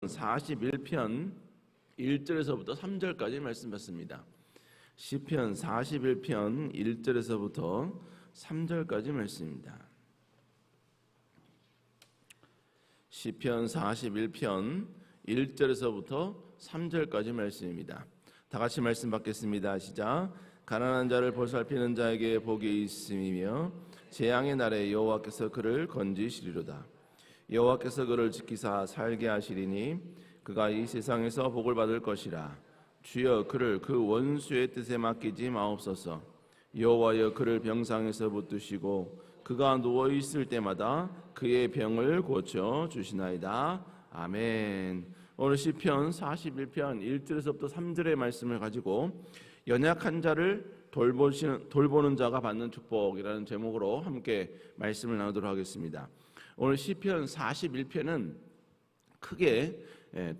41편 1절에서부터 3절까지 말씀 받습니다. 시편 41편 1절에서부터 3절까지 말씀입니다. 시편 41편 1절에서부터 3절까지 말씀입니다. 다 같이 말씀 받겠습니다. 시작. 가난한 자를 보살피는 자에게 복이 있음이며 재앙의 날에 여호와께서 그를 건지시리로다. 여호와께서 그를 지키사 살게 하시리니 그가 이 세상에서 복을 받을 것이라. 주여 그를 그 원수의 뜻에 맡기지 마옵소서. 여호와여 그를 병상에서 붙드시고 그가 누워 있을 때마다 그의 병을 고쳐 주시나이다. 아멘. 오늘 시편 41편 1절에서부터 3절의 말씀을 가지고 연약한 자를 돌보는 자가 받는 축복이라는 제목으로 함께 말씀을 나누도록 하겠습니다. 오늘 시편 41편은 크게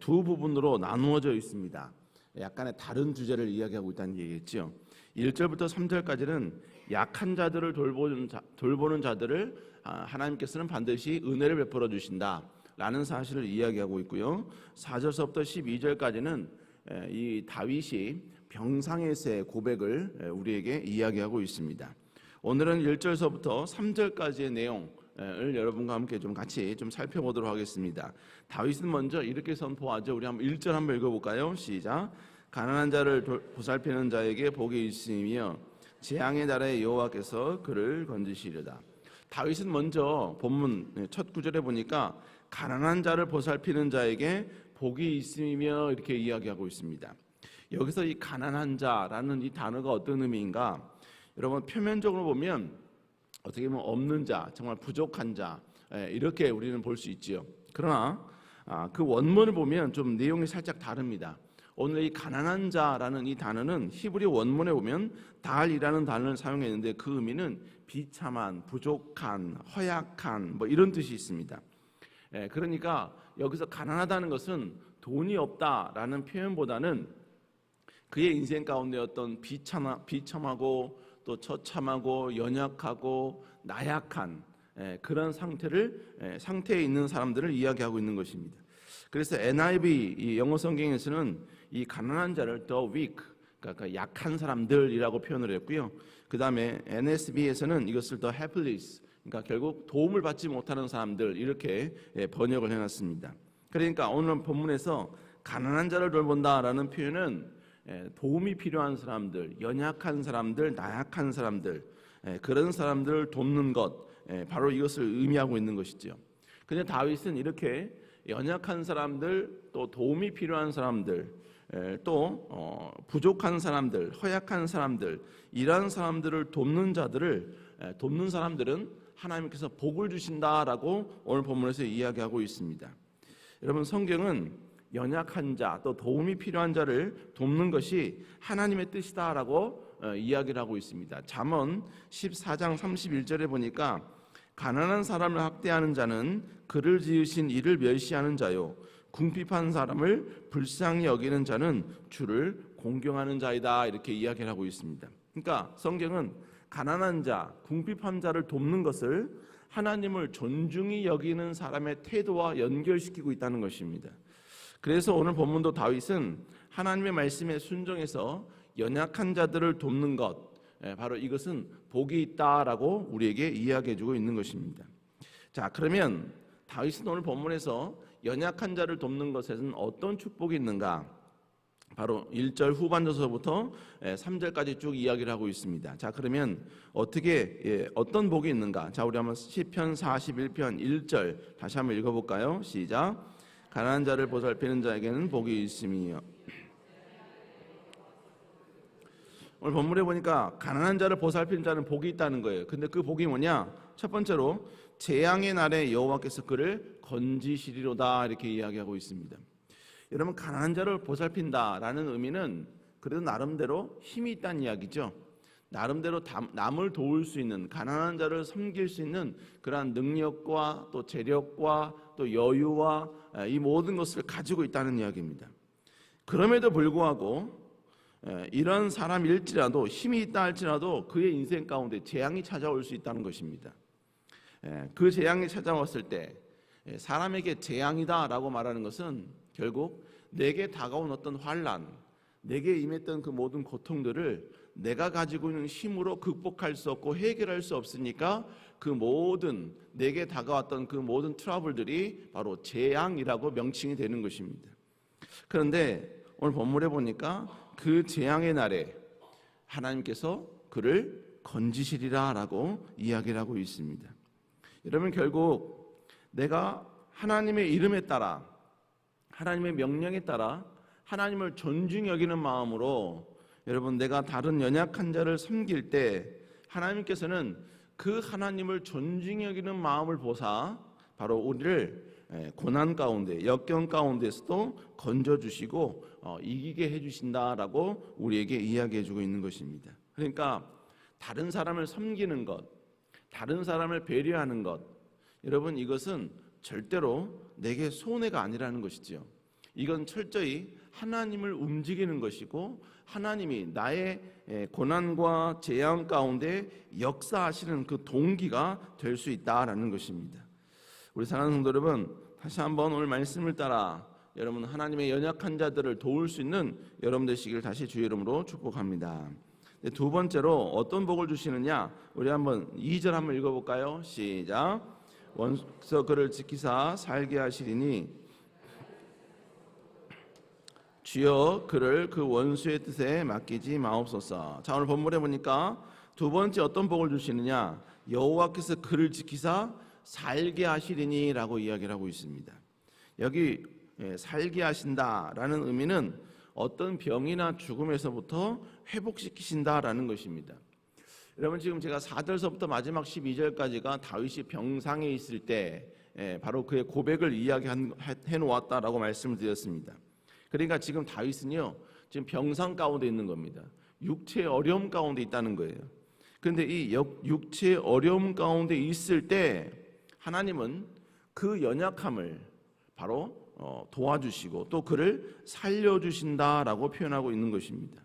두 부분으로 나누어져 있습니다. 약간의 다른 주제를 이야기하고 있다는 얘기겠죠. 1절부터 3절까지는 약한 자들을 돌보는 자들을 하나님께서는 반드시 은혜를 베풀어 주신다라는 사실을 이야기하고 있고요. 4절서부터 12절까지는 이 다윗이 병상에서의 고백을 우리에게 이야기하고 있습니다. 오늘은 1절서부터 3절까지의 내용을 여러분과 함께 같이 살펴보도록 하겠습니다. 다윗은 먼저 이렇게 선포하죠. 우리 한번 1절 한번 읽어볼까요? 시작. 가난한 자를 보살피는 자에게 복이 있으며 재앙의 날에 여호와께서 그를 건지시리로다. 다윗은 먼저 본문 첫 구절에 보니까 가난한 자를 보살피는 자에게 복이 있으며 이렇게 이야기하고 있습니다. 여기서 이 가난한 자라는 이 단어가 어떤 의미인가? 여러분 표면적으로 보면 어떻게 보면 없는 자, 정말 부족한 자 이렇게 우리는 볼 수 있지요. 그러나 그 원문을 보면 좀 내용이 살짝 다릅니다. 오늘 이 가난한 자라는 이 단어는 히브리 원문에 보면 달이라는 단어를 사용했는데 그 의미는 비참한, 부족한, 허약한 뭐 이런 뜻이 있습니다. 그러니까 여기서 가난하다는 것은 돈이 없다라는 표현보다는 그의 인생 가운데 어떤 비참하고 또 처참하고 연약하고 나약한 그런 상태에 있는 사람들을 이야기하고 있는 것입니다. 그래서 NIV 이 영어 성경에서는 이 가난한 자를 the weak, 그러니까 약한 사람들이라고 표현을 했고요. 그 다음에 NSB에서는 이것을 the helpless, 그러니까 결국 도움을 받지 못하는 사람들 이렇게 번역을 해놨습니다. 그러니까 오늘 본문에서 가난한 자를 돌본다라는 표현은 도움이 필요한 사람들, 연약한 사람들, 나약한 사람들, 그런 사람들을 돕는 것, 바로 이것을 의미하고 있는 것이죠. 그런데 다윗은 이렇게 연약한 사람들, 또 도움이 필요한 사람들, 또 부족한 사람들, 허약한 사람들, 이러한 사람들을 돕는 사람들은 하나님께서 복을 주신다라고 오늘 본문에서 이야기하고 있습니다. 여러분 성경은 연약한 자, 또 도움이 필요한 자를 돕는 것이 하나님의 뜻이다라고 이야기를 하고 있습니다. 잠언 14장 31절에 보니까 가난한 사람을 학대하는 자는 그를 지으신 이를 멸시하는 자요 궁핍한 사람을 불쌍히 여기는 자는 주를 공경하는 자이다 이렇게 이야기를 하고 있습니다. 그러니까 성경은 가난한 자, 궁핍한 자를 돕는 것을 하나님을 존중히 여기는 사람의 태도와 연결시키고 있다는 것입니다. 그래서 오늘 본문도 다윗은 하나님의 말씀에 순종해서 연약한 자들을 돕는 것, 바로 이것은 복이 있다라고 우리에게 이야기해주고 있는 것입니다. 자, 그러면 다윗은 오늘 본문에서 연약한 자를 돕는 것에는 어떤 축복이 있는가? 바로 1절 후반절서부터 3절까지 쭉 이야기를 하고 있습니다. 자, 그러면 어떤 복이 있는가? 자, 우리 한번 시편 41편 1절 다시 한번 읽어볼까요? 시작. 가난한 자를 보살피는 자에게는 복이 있으며. 오늘 본문에 보니까 가난한 자를 보살피는 자는 복이 있다는 거예요. 근데 그 복이 뭐냐? 첫 번째로 재앙의 날에 여호와께서 그를 건지시리로다 이렇게 이야기하고 있습니다. 여러분 가난한 자를 보살핀다라는 의미는 그래도 나름대로 힘이 있다는 이야기죠. 나름대로 남을 도울 수 있는, 가난한 자를 섬길 수 있는 그러한 능력과 또 재력과 또 여유와 이 모든 것을 가지고 있다는 이야기입니다. 그럼에도 불구하고 이런 사람일지라도 힘이 있다 할지라도 그의 인생 가운데 재앙이 찾아올 수 있다는 것입니다. 그 재앙이 찾아왔을 때 사람에게 재앙이다라고 말하는 것은 결국 내게 다가온 어떤 환난, 내게 임했던 그 모든 고통들을 내가 가지고 있는 힘으로 극복할 수 없고 해결할 수 없으니까 그 모든 내게 다가왔던 그 모든 트러블들이 바로 재앙이라고 명칭이 되는 것입니다. 그런데 오늘 본문에 보니까 그 재앙의 날에 하나님께서 그를 건지시리라 라고 이야기를 하고 있습니다. 여러분, 결국 내가 하나님의 이름에 따라, 하나님의 명령에 따라 하나님을 존중히 여기는 마음으로 여러분, 내가 다른 연약한 자를 섬길 때 하나님께서는 그 하나님을 존중히 여기는 마음을 보사 바로 우리를 고난 가운데, 역경 가운데서도 건져주시고 이기게 해주신다라고 우리에게 이야기해주고 있는 것입니다. 그러니까 다른 사람을 섬기는 것, 다른 사람을 배려하는 것, 여러분, 이것은 절대로 내게 손해가 아니라는 것이지요. 이건 철저히 하나님을 움직이는 것이고 하나님이 나의 고난과 재앙 가운데 역사하시는 그 동기가 될 수 있다라는 것입니다. 우리 사랑하는 성도 여러분, 다시 한번 오늘 말씀을 따라 여러분 하나님의 연약한 자들을 도울 수 있는 여러분 되시기를 다시 주의 이름으로 축복합니다. 두 번째로 어떤 복을 주시느냐, 우리 한번 2절 한번 읽어볼까요? 시작. 원수 그를 지키사 살게 하시리니 주여 그를 그 원수의 뜻에 맡기지 마옵소서. 자, 오늘 본문에 보니까 두 번째 어떤 복을 주시느냐, 여호와께서 그를 지키사 살게 하시리니 라고 이야기를 하고 있습니다. 여기 살게 하신다라는 의미는 어떤 병이나 죽음에서부터 회복시키신다라는 것입니다. 여러분, 지금 제가 4절서부터 마지막 12절까지가 다윗이 병상에 있을 때 바로 그의 고백을 이야기해 놓았다라고 말씀을 드렸습니다. 그러니까 지금 다윗은요, 지금 병상 가운데 있는 겁니다. 육체의 어려움 가운데 있다는 거예요. 그런데 이 육체의 어려움 가운데 있을 때 하나님은 그 연약함을 바로 도와주시고 또 그를 살려주신다라고 표현하고 있는 것입니다.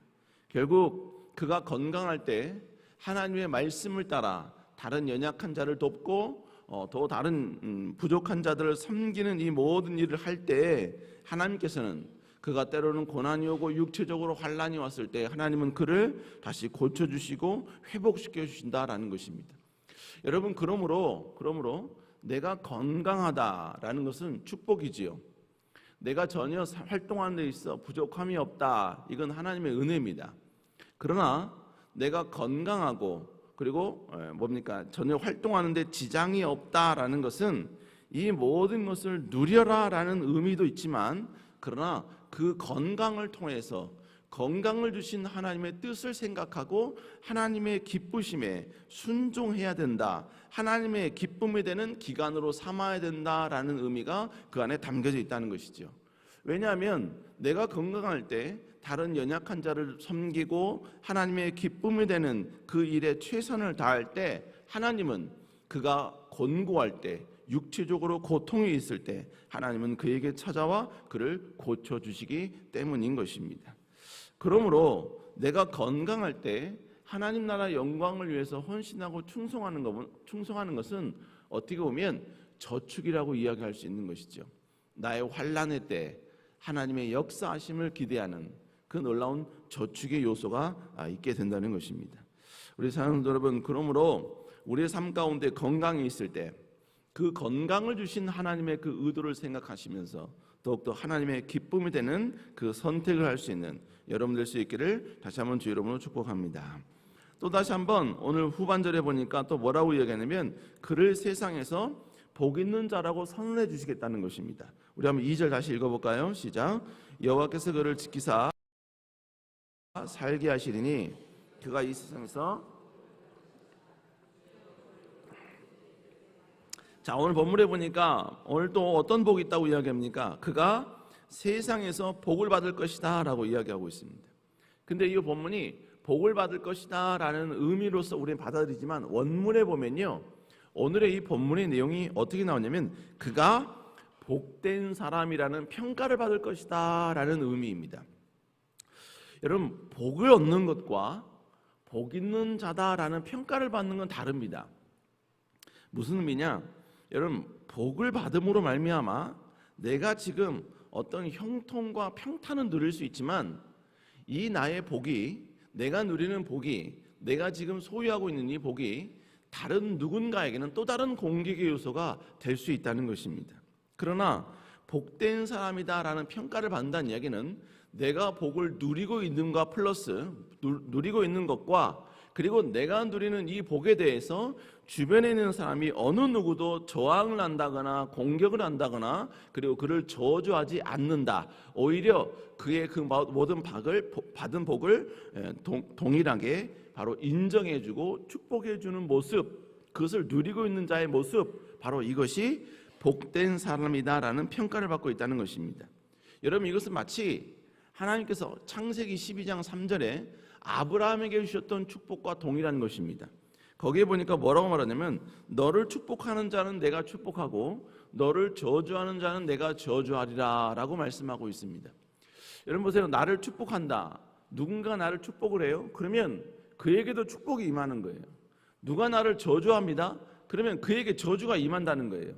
결국 그가 건강할 때 하나님의 말씀을 따라 다른 연약한 자를 돕고 또 다른 부족한 자들을 섬기는 이 모든 일을 할 때 하나님께서는 그가 때로는 고난이 오고 육체적으로 환난이 왔을 때 하나님은 그를 다시 고쳐주시고 회복시켜 주신다라는 것입니다. 여러분, 그러므로 내가 건강하다라는 것은 축복이지요. 내가 전혀 활동하는 데 있어 부족함이 없다, 이건 하나님의 은혜입니다. 그러나 내가 건강하고 그리고 전혀 활동하는 데 지장이 없다라는 것은 이 모든 것을 누려라라는 의미도 있지만, 그러나 그 건강을 통해서 건강을 주신 하나님의 뜻을 생각하고 하나님의 기쁘심에 순종해야 된다, 하나님의 기쁨이 되는 기간으로 삼아야 된다라는 의미가 그 안에 담겨져 있다는 것이죠. 왜냐하면 내가 건강할 때 다른 연약한 자를 섬기고 하나님의 기쁨이 되는 그 일에 최선을 다할 때 하나님은 그가 곤고할 때, 육체적으로 고통이 있을 때 하나님은 그에게 찾아와 그를 고쳐주시기 때문인 것입니다. 그러므로 내가 건강할 때 하나님 나라 영광을 위해서 헌신하고 충성하는 것은 어떻게 보면 저축이라고 이야기할 수 있는 것이죠. 나의 환난의 때 하나님의 역사하심을 기대하는 그 놀라운 저축의 요소가 있게 된다는 것입니다. 우리 사랑하는 여러분, 그러므로 우리의 삶 가운데 건강이 있을 때 그 건강을 주신 하나님의 그 의도를 생각하시면서 더욱더 하나님의 기쁨이 되는 그 선택을 할 수 있는 여러분 될 수 있기를 다시 한번 주 여러분으로 축복합니다. 또 다시 한번 오늘 후반절에 보니까 또 뭐라고 이야기하냐면 그를 세상에서 복 있는 자라고 선언해 주시겠다는 것입니다. 우리 한번 2절 다시 읽어볼까요? 시작. 여호와께서 그를 지키사 살게 하시리니 그가 이 세상에서. 자, 오늘 본문에 보니까 오늘 또 어떤 복이 있다고 이야기합니까? 그가 세상에서 복을 받을 것이다 라고 이야기하고 있습니다. 근데 이 본문이 복을 받을 것이다 라는 의미로서 우리는 받아들이지만 원문에 보면요, 오늘의 이 본문의 내용이 어떻게 나오냐면 그가 복된 사람이라는 평가를 받을 것이다 라는 의미입니다. 여러분, 복을 얻는 것과 복 있는 자다라는 평가를 받는 건 다릅니다. 무슨 의미냐? 여러분, 복을 받음으로 말미암아 내가 지금 어떤 형통과 평탄은 누릴 수 있지만 이 나의 복이, 내가 누리는 복이, 내가 지금 소유하고 있는 이 복이 다른 누군가에게는 또 다른 공격의 요소가 될 수 있다는 것입니다. 그러나 복된 사람이다라는 평가를 받는다는 이야기는 내가 복을 누리고 있는 것 플러스 누리고 있는 것과 그리고 내가 누리는 이 복에 대해서 주변에 있는 사람이 어느 누구도 저항을 한다거나 공격을 한다거나 그리고 그를 저주하지 않는다. 오히려 그의 그 모든 받은 복을 동일하게 바로 인정해주고 축복해주는 모습, 그것을 누리고 있는 자의 모습, 바로 이것이 복된 사람이다라는 평가를 받고 있다는 것입니다. 여러분, 이것은 마치 하나님께서 창세기 12장 3절에 아브라함에게 주셨던 축복과 동일한 것입니다. 거기에 보니까 뭐라고 말하냐면 너를 축복하는 자는 내가 축복하고 너를 저주하는 자는 내가 저주하리라 라고 말씀하고 있습니다. 여러분 보세요. 나를 축복한다. 누군가 나를 축복을 해요. 그러면 그에게도 축복이 임하는 거예요. 누가 나를 저주합니다. 그러면 그에게 저주가 임한다는 거예요.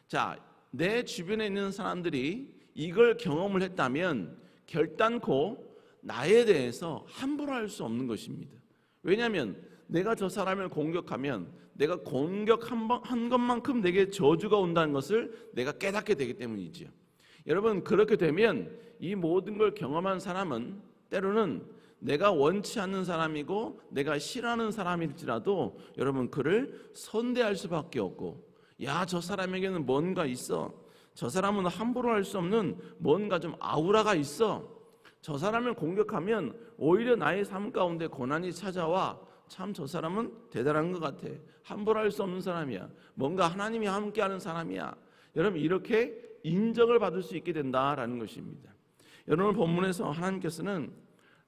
자, 내 주변에 있는 사람들이 이걸 경험을 했다면 결단코 나에 대해서 함부로 할 수 없는 것입니다. 왜냐하면 내가 저 사람을 공격하면 내가 공격한 것만큼 내게 저주가 온다는 것을 내가 깨닫게 되기 때문이지요. 여러분, 그렇게 되면 이 모든 걸 경험한 사람은 때로는 내가 원치 않는 사람이고 내가 싫어하는 사람일지라도 여러분 그를 선대할 수밖에 없고, 야, 저 사람에게는 뭔가 있어, 저 사람은 함부로 할 수 없는 뭔가 좀 아우라가 있어, 저 사람을 공격하면 오히려 나의 삶 가운데 고난이 찾아와, 참 저 사람은 대단한 것 같아, 함부로 할 수 없는 사람이야, 뭔가 하나님이 함께하는 사람이야. 여러분, 이렇게 인정을 받을 수 있게 된다라는 것입니다. 여러분, 본문에서 하나님께서는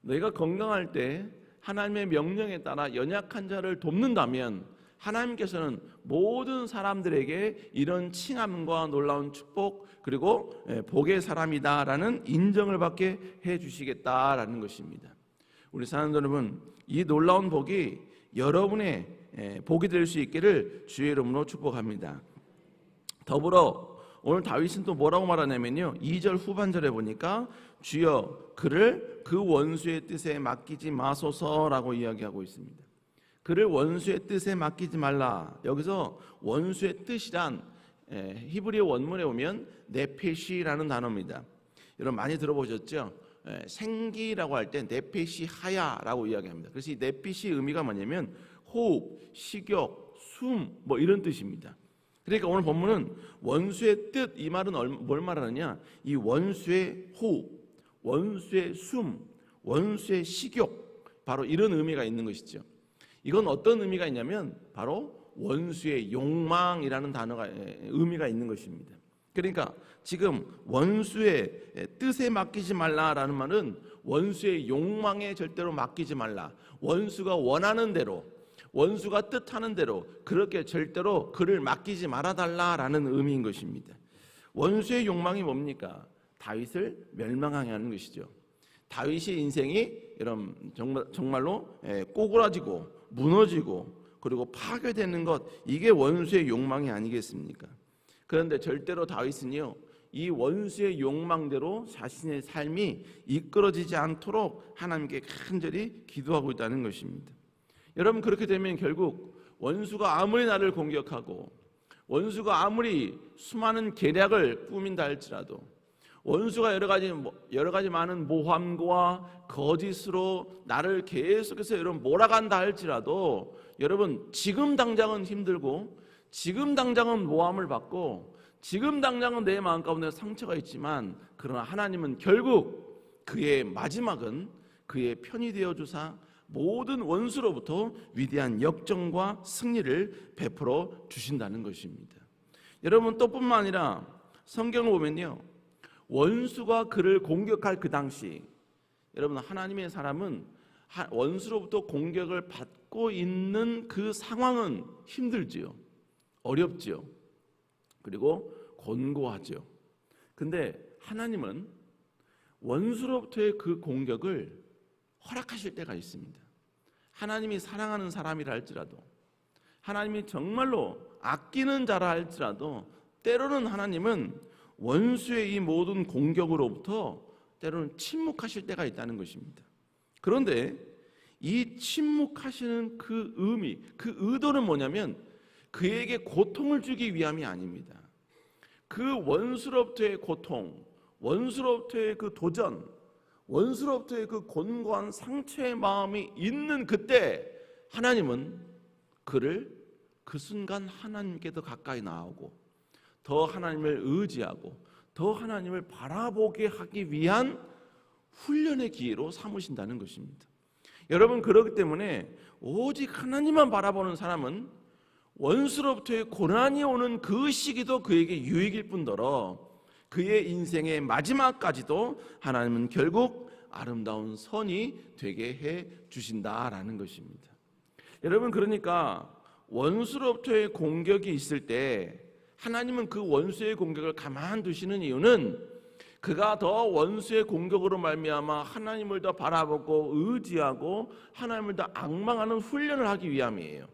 너희가 건강할 때 하나님의 명령에 따라 연약한 자를 돕는다면 하나님께서는 모든 사람들에게 이런 칭함과 놀라운 축복 그리고 복의 사람이다라는 인정을 받게 해주시겠다라는 것입니다. 우리 사랑하는 여러분, 이 놀라운 복이 여러분의 복이 될 수 있기를 주의 이름으로 축복합니다. 더불어 오늘 다윗은 또 뭐라고 말하냐면요, 2절 후반절에 보니까 주여 그를 그 원수의 뜻에 맡기지 마소서라고 이야기하고 있습니다. 그를 원수의 뜻에 맡기지 말라. 여기서 원수의 뜻이란 히브리어 원문에 보면 네페시라는 단어입니다. 여러분 많이 들어보셨죠? 생기라고 할 때 네페시 하야라고 이야기합니다. 그래서 이 네페시 의미가 뭐냐면 호흡, 식욕, 숨 뭐 이런 뜻입니다. 그러니까 오늘 본문은 원수의 뜻, 이 말은 뭘 말하느냐, 이 원수의 호흡, 원수의 숨, 원수의 식욕, 바로 이런 의미가 있는 것이죠. 이건 어떤 의미가 있냐면 바로 원수의 욕망이라는 단어가 의미가 있는 것입니다. 그러니까 지금 원수의 뜻에 맡기지 말라라는 말은 원수의 욕망에 절대로 맡기지 말라, 원수가 원하는 대로, 원수가 뜻하는 대로 그렇게 절대로 그를 맡기지 말아달라라는 의미인 것입니다. 원수의 욕망이 뭡니까? 다윗을 멸망하게 하는 것이죠. 다윗의 인생이 이런 정말로 꼬꾸라지고 무너지고 그리고 파괴되는 것, 이게 원수의 욕망이 아니겠습니까? 그런데 절대로 다윗은요, 이 원수의 욕망대로 자신의 삶이 이끌어지지 않도록 하나님께 간절히 기도하고 있다는 것입니다. 여러분, 그렇게 되면 결국 원수가 아무리 나를 공격하고 원수가 아무리 수많은 계략을 꾸민다 할지라도, 원수가 여러 가지 많은 모함과 거짓으로 나를 계속해서 여러분 몰아간다 할지라도, 여러분 지금 당장은 힘들고 지금 당장은 모함을 받고 지금 당장은 내 마음 가운데 상처가 있지만, 그러나 하나님은 결국 그의 마지막은 그의 편이 되어 주사 모든 원수로부터 위대한 역정과 승리를 베풀어 주신다는 것입니다. 여러분, 또 뿐만 아니라 성경을 보면요, 원수가 그를 공격할 그 당시, 여러분 하나님의 사람은 원수로부터 공격을 받고 있는 그 상황은 힘들지요, 어렵지요, 그리고 곤고하죠. 근데 하나님은 원수로부터의 그 공격을 허락하실 때가 있습니다. 하나님이 사랑하는 사람이라 할지라도, 하나님이 정말로 아끼는 자라 할지라도 때로는 하나님은 원수의 이 모든 공격으로부터 때로는 침묵하실 때가 있다는 것입니다. 그런데 이 침묵하시는 그 의미, 그 의도는 뭐냐면 그에게 고통을 주기 위함이 아닙니다. 그 원수로부터의 고통, 원수로부터의 그 도전, 원수로부터의 그 곤고한 상처의 마음이 있는 그때 하나님은 그를 그 순간 하나님께 더 가까이 나오고 더 하나님을 의지하고 더 하나님을 바라보게 하기 위한 훈련의 기회로 삼으신다는 것입니다. 여러분, 그렇기 때문에 오직 하나님만 바라보는 사람은 원수로부터의 고난이 오는 그 시기도 그에게 유익일 뿐더러 그의 인생의 마지막까지도 하나님은 결국 아름다운 선이 되게 해 주신다라는 것입니다. 여러분, 그러니까 원수로부터의 공격이 있을 때 하나님은 그 원수의 공격을 가만두시는 이유는 그가 더 원수의 공격으로 말미암아 하나님을 더 바라보고 의지하고 하나님을 더 앙망하는 훈련을 하기 위함이에요.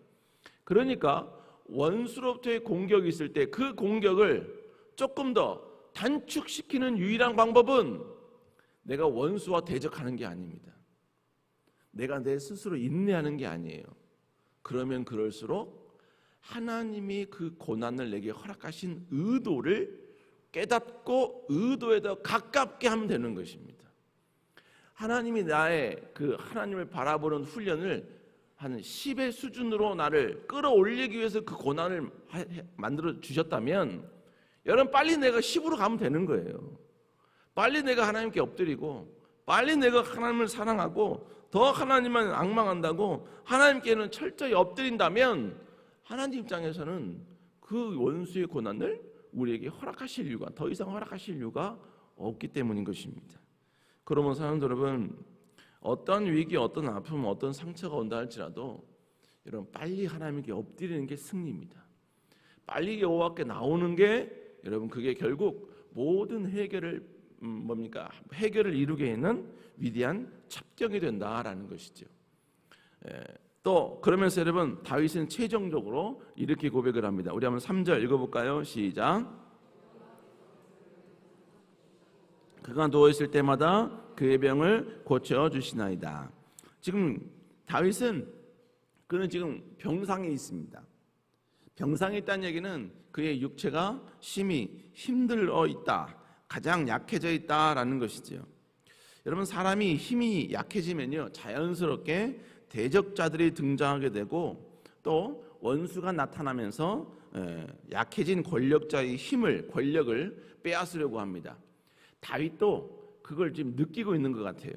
그러니까 원수로부터의 공격이 있을 때 그 공격을 조금 더 단축시키는 유일한 방법은 내가 원수와 대적하는 게 아닙니다. 내가 내 스스로 인내하는 게 아니에요. 그러면 그럴수록 하나님이 그 고난을 내게 허락하신 의도를 깨닫고 의도에 더 가깝게 하면 되는 것입니다. 하나님이 나의 그 하나님을 바라보는 훈련을 한 10의 수준으로 나를 끌어올리기 위해서 그 고난을 만들어 주셨다면 여러분, 빨리 내가 10으로 가면 되는 거예요. 빨리 내가 하나님께 엎드리고 빨리 내가 하나님을 사랑하고 더 하나님만 앙망한다고 하나님께는 철저히 엎드린다면 하나님 입장에서는 그 원수의 고난을 우리에게 허락하실 이유가, 더 이상 허락하실 이유가 없기 때문인 것입니다. 그러면 사랑하는 여러분, 어떤 위기, 어떤 아픔, 어떤 상처가 온다 할지라도 여러분, 빨리 하나님께 엎드리는 게 승리입니다. 빨리 여호와께 나오는 게 여러분, 그게 결국 모든 해결을 해결을 이루게 있는 위대한 첩경이 된다라는 것이죠. 또 그러면서 여러분, 다윗은 최종적으로 이렇게 고백을 합니다. 우리 한번 3절 읽어볼까요? 시작. 그가 누워있을 때마다 그의 병을 고쳐주시나이다. 지금 다윗은 그는 지금 병상에 있습니다. 병상에 있다는 얘기는 그의 육체가 심히 힘들어 있다, 가장 약해져 있다라는 것이죠. 여러분, 사람이 힘이 약해지면요 자연스럽게 대적자들이 등장하게 되고 또 원수가 나타나면서 약해진 권력자의 힘을, 권력을 빼앗으려고 합니다. 다윗도 그걸 지금 느끼고 있는 것 같아요.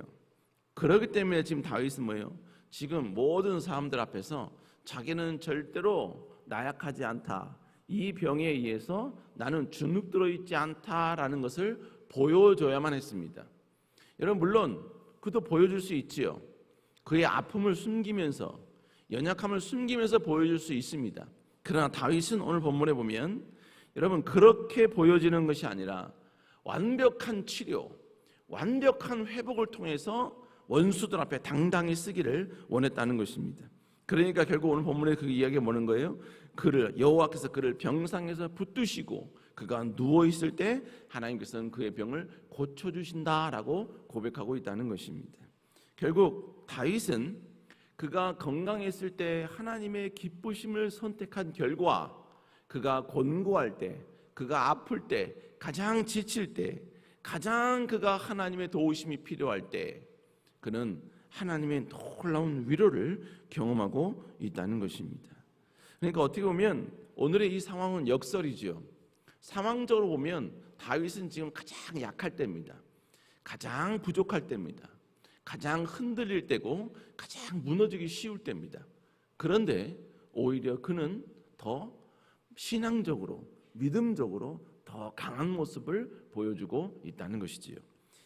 그렇기 때문에 지금 다윗은 뭐예요? 지금 모든 사람들 앞에서 자기는 절대로 나약하지 않다, 이 병에 의해서 나는 주눅들어 있지 않다라는 것을 보여줘야만 했습니다. 여러분, 물론 그도 보여줄 수 있지요. 그의 아픔을 숨기면서, 연약함을 숨기면서 보여줄 수 있습니다. 그러나 다윗은 오늘 본문에 보면 여러분, 그렇게 보여지는 것이 아니라 완벽한 치료, 완벽한 회복을 통해서 원수들 앞에 당당히 쓰기를 원했다는 것입니다. 그러니까 결국 오늘 본문에 그 이야기가 뭐는 거예요? 여호와께서 그를 병상에서 붙드시고 그가 누워 있을 때 하나님께서는 그의 병을 고쳐주신다라고 고백하고 있다는 것입니다. 결국 다윗은 그가 건강했을 때 하나님의 기쁘심을 선택한 결과, 그가 곤고할 때, 그가 아플 때, 가장 지칠 때, 가장 그가 하나님의 도우심이 필요할 때 그는 하나님의 놀라운 위로를 경험하고 있다는 것입니다. 그러니까 어떻게 보면 오늘의 이 상황은 역설이죠. 상황적으로 보면 다윗은 지금 가장 약할 때입니다. 가장 부족할 때입니다. 가장 흔들릴 때고 가장 무너지기 쉬울 때입니다. 그런데 오히려 그는 더 신앙적으로, 믿음적으로 더 강한 모습을 보여주고 있다는 것이지요.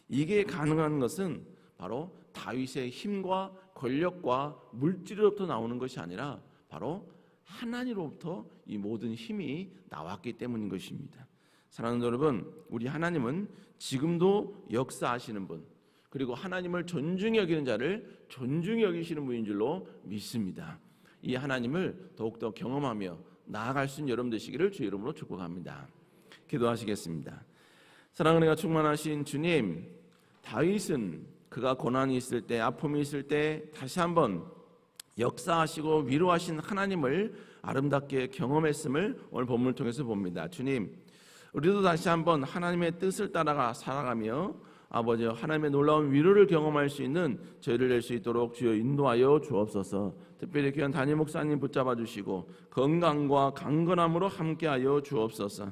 이게 가능한 것은 바로 다윗의 힘과 권력과 물질로부터 나오는 것이 아니라 바로 하나님으로부터 이 모든 힘이 나왔기 때문인 것입니다. 사랑하는 여러분, 우리 하나님은 지금도 역사하시는 분, 그리고 하나님을 존중히 여기는 자를 존중히 여기시는 분인 줄로 믿습니다. 이 하나님을 더욱더 경험하며 나아갈 수 있는 여러분 되시기를 주의 이름으로 축복합니다. 기도하시겠습니다. 사랑의 은혜가 충만하신 주님, 다윗은 그가 고난이 있을 때, 아픔이 있을 때 다시 한번 역사하시고 위로하신 하나님을 아름답게 경험했음을 오늘 본문을 통해서 봅니다. 주님, 우리도 다시 한번 하나님의 뜻을 따라가 살아가며 아버지 하나님의 놀라운 위로를 경험할 수 있는 저희를 낼 수 있도록 주여 인도하여 주옵소서. 특별히 귀한 담임 목사님 붙잡아 주시고 건강과 강건함으로 함께하여 주옵소서.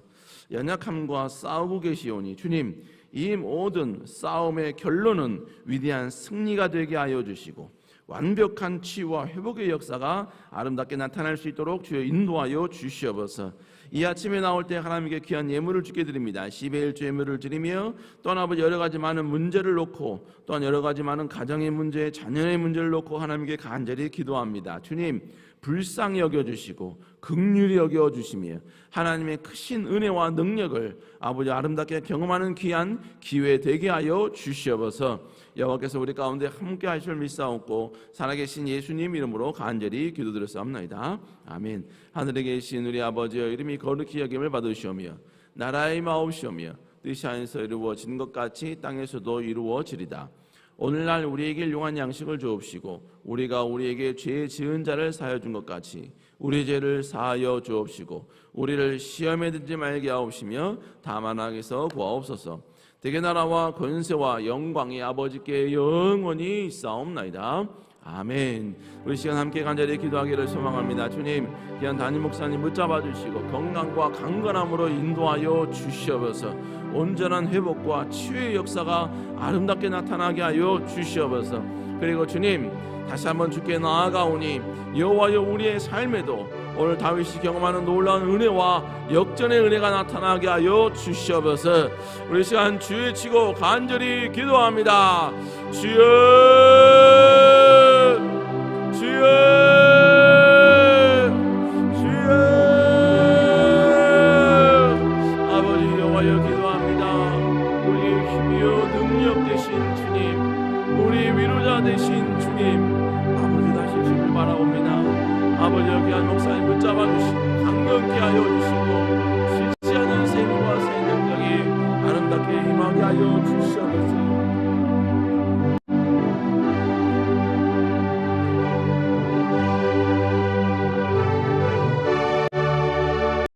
연약함과 싸우고 계시오니 주님, 이 모든 싸움의 결론은 위대한 승리가 되게 하여 주시고 완벽한 치유와 회복의 역사가 아름답게 나타날 수 있도록 주여 인도하여 주시옵소서. 이 아침에 나올 때 하나님께 귀한 예물을 주게 드립니다. 10의 1조 예물을 드리며 또한 아버지 여러 가지 많은 문제를 놓고 또한 여러 가지 많은 가정의 문제, 자녀의 문제를 놓고 하나님께 간절히 기도합니다. 주님, 불쌍히 여겨주시고 긍휼히 여겨주시며 하나님의 크신 은혜와 능력을 아버지 아름답게 경험하는 귀한 기회 되게 하여 주시옵소서. 여호와께서 우리 가운데 함께 하실 믿사옵고 살아계신 예수님 이름으로 간절히 기도드렸사옵나이다. 아멘. 하늘에 계신 우리 아버지여, 이름이 거룩히 여김을 받으시오며 나라의 마옵시오며 뜻이 하늘에서 이루어지는 것 같이 땅에서도 이루어지리다. 오늘날 우리에게 일용할 양식을 주옵시고 우리가 우리에게 죄 지은 자를 사하여 준 것 같이 우리 죄를 사하여 주옵시고 우리를 시험에 들지 말게 하옵시며 다만 악에서 구하옵소서. 대개 나라와 권세와 영광이 아버지께 영원히 있사옵나이다. 아멘. 우리 시간 함께 간절히 기도하기를 소망합니다. 주님, 귀한 담임 목사님 붙잡아 주시고 건강과 강건함으로 인도하여 주시옵소서. 온전한 회복과 치유의 역사가 아름답게 나타나게 하여 주시옵소서. 그리고 주님, 다시 한번 주께 나아가오니 여호와여, 우리의 삶에도 오늘 다윗이 경험하는 놀라운 은혜와 역전의 은혜가 나타나게 하여 주시옵소서. 우리 시간 주에 치고 간절히 기도합니다. 주여, 주여, 주여. 아버지 여호와여, 기도합니다. 우리의 힘이요 능력 되신 주님, 우리의 위로자 되신 주님, 아버지 다시 주를 바라봅니다. 아버지 귀한 목사님 붙잡아 주시고 강건케 하여 주시고 실지 않은 생명과 생명력이 아름답게 임하게 하여 주시옵소서.